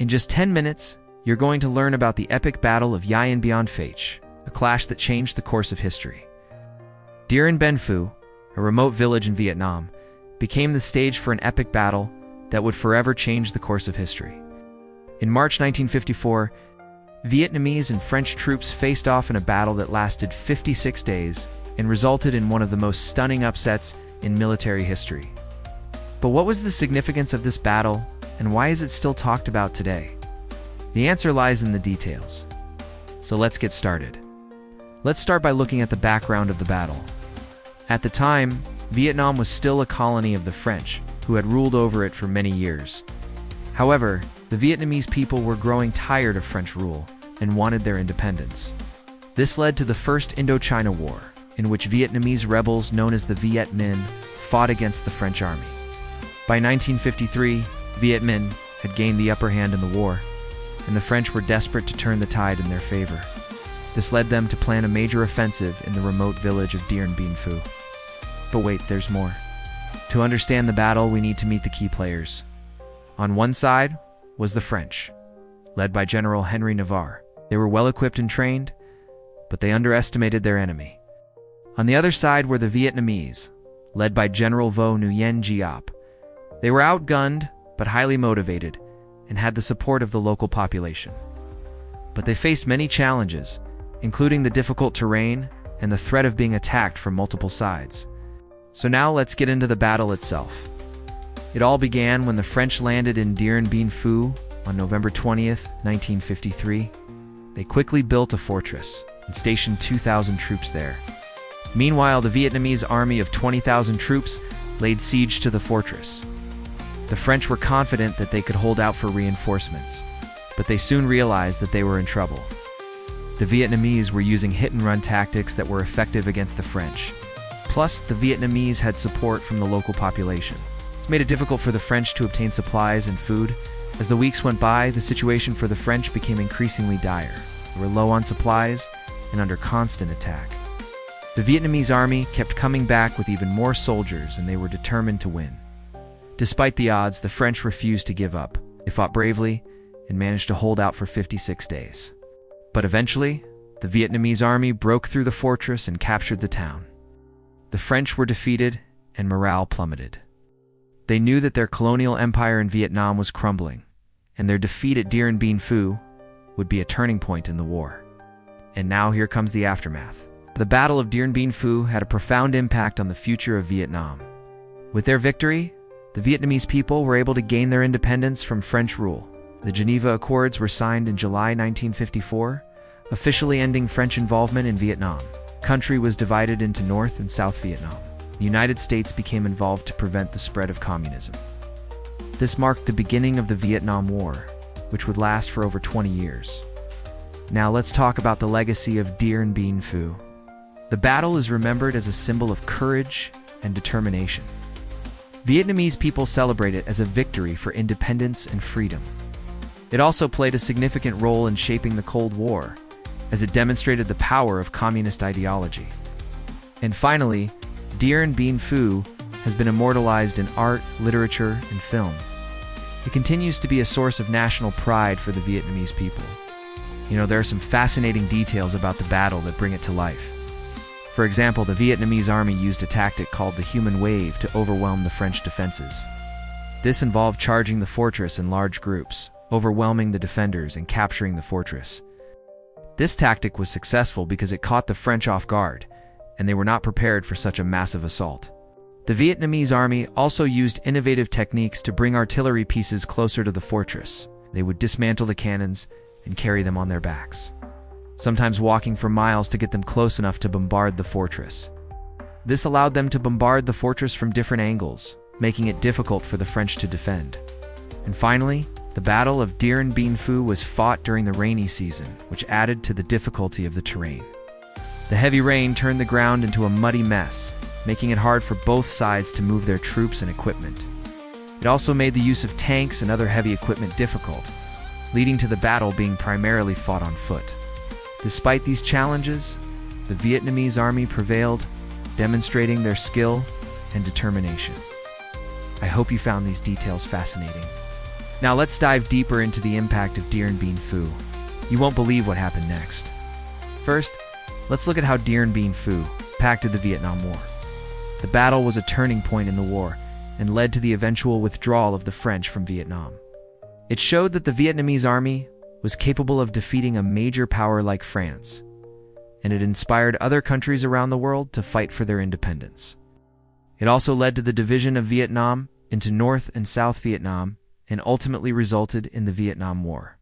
In just 10 minutes, you're going to learn about the epic Battle of Điện Biên Phủ, a clash that changed the course of history. Điện Biên Phủ, a remote village in Vietnam, became the stage for an epic battle that would forever change the course of history. In March 1954, Vietnamese and French troops faced off in a battle that lasted 56 days and resulted in one of the most stunning upsets in military history. But what was the significance of this battle, and why is it still talked about today? The answer lies in the details. So let's get started. Let's start by looking at the background of the battle. At the time, Vietnam was still a colony of the French, who had ruled over it for many years. However, the Vietnamese people were growing tired of French rule and wanted their independence. This led to the First Indochina War, in which Vietnamese rebels known as the Viet Minh fought against the French army. By 1953, Viet Minh had gained the upper hand in the war, and the French were desperate to turn the tide in their favor. This led them to plan a major offensive in the remote village of Điện Biên Phủ. But wait, there's more. To understand the battle, we need to meet the key players. On one side was the French, led by General Henry Navarre. They were well-equipped and trained, but they underestimated their enemy. On the other side were the Vietnamese, led by General Vo Nguyen Giap. They were outgunned, but highly motivated, and had the support of the local population. But they faced many challenges, including the difficult terrain and the threat of being attacked from multiple sides. So now let's get into the battle itself. It all began when the French landed in Điện Biên Phủ on November 20th, 1953. They quickly built a fortress and stationed 2,000 troops there. Meanwhile, the Vietnamese army of 20,000 troops laid siege to the fortress. The French were confident that they could hold out for reinforcements, but they soon realized that they were in trouble. The Vietnamese were using hit-and-run tactics that were effective against the French. Plus, the Vietnamese had support from the local population. This made it difficult for the French to obtain supplies and food. As the weeks went by, the situation for the French became increasingly dire. They were low on supplies and under constant attack. The Vietnamese army kept coming back with even more soldiers, and they were determined to win. Despite the odds, the French refused to give up. They fought bravely and managed to hold out for 56 days. But eventually, the Vietnamese army broke through the fortress and captured the town. The French were defeated and morale plummeted. They knew that their colonial empire in Vietnam was crumbling, and their defeat at Điện Biên Phủ would be a turning point in the war. And now here comes the aftermath. The Battle of Điện Biên Phủ had a profound impact on the future of Vietnam. With their victory, the Vietnamese people were able to gain their independence from French rule. The Geneva Accords were signed in July 1954, officially ending French involvement in Vietnam. The country was divided into North and South Vietnam. The United States became involved to prevent the spread of communism. This marked the beginning of the Vietnam War, which would last for over 20 years. Now let's talk about the legacy of Điện Biên Phủ. The battle is remembered as a symbol of courage and determination. Vietnamese people celebrate it as a victory for independence and freedom. It also played a significant role in shaping the Cold War, as it demonstrated the power of communist ideology. And finally, Điện Biên Phủ has been immortalized in art, literature, and film. It continues to be a source of national pride for the Vietnamese people. There are some fascinating details about the battle that bring it to life. For example, the Vietnamese army used a tactic called the human wave to overwhelm the French defenses. This involved charging the fortress in large groups, overwhelming the defenders and capturing the fortress. This tactic was successful because it caught the French off guard, and they were not prepared for such a massive assault. The Vietnamese army also used innovative techniques to bring artillery pieces closer to the fortress. They would dismantle the cannons and carry them on their backs, sometimes walking for miles to get them close enough to bombard the fortress. This allowed them to bombard the fortress from different angles, making it difficult for the French to defend. And finally, the Battle of Điện Biên Phủ was fought during the rainy season, which added to the difficulty of the terrain. The heavy rain turned the ground into a muddy mess, making it hard for both sides to move their troops and equipment. It also made the use of tanks and other heavy equipment difficult, leading to the battle being primarily fought on foot. Despite these challenges, the Vietnamese army prevailed, demonstrating their skill and determination. I hope you found these details fascinating. Now let's dive deeper into the impact of Điện Biên Phủ. You won't believe what happened next. First, let's look at how Điện Biên Phủ impacted the Vietnam War. The battle was a turning point in the war and led to the eventual withdrawal of the French from Vietnam. It showed that the Vietnamese army was capable of defeating a major power like France, and it inspired other countries around the world to fight for their independence. It also led to the division of Vietnam into North and South Vietnam and ultimately resulted in the Vietnam War,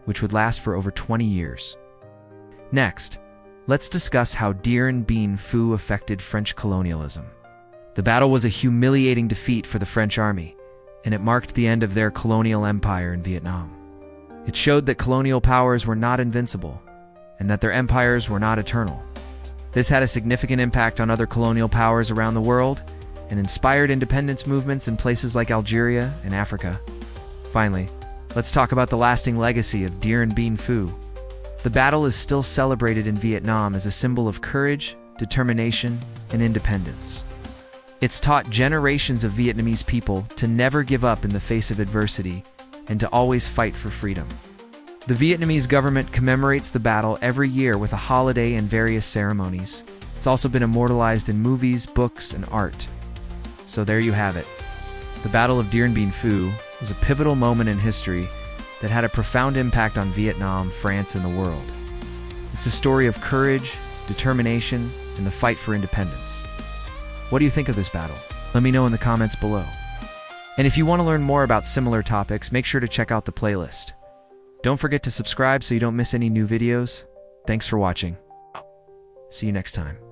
which would last for over 20 years. Next, let's discuss how Điện Biên Phủ affected French colonialism. The battle was a humiliating defeat for the French army, and it marked the end of their colonial empire in Vietnam. It showed that colonial powers were not invincible, and that their empires were not eternal. This had a significant impact on other colonial powers around the world, and inspired independence movements in places like Algeria and Africa. Finally, let's talk about the lasting legacy of Điện Biên Phủ. The battle is still celebrated in Vietnam as a symbol of courage, determination, and independence. It's taught generations of Vietnamese people to never give up in the face of adversity and to always fight for freedom. The Vietnamese government commemorates the battle every year with a holiday and various ceremonies. It's also been immortalized in movies, books, and art. So there you have it. The Battle of Điện Biên Phủ was a pivotal moment in history that had a profound impact on Vietnam, France, and the world. It's a story of courage, determination, and the fight for independence. What do you think of this battle? Let me know in the comments below. And if you want to learn more about similar topics, make sure to check out the playlist. Don't forget to subscribe so you don't miss any new videos. Thanks for watching. See you next time.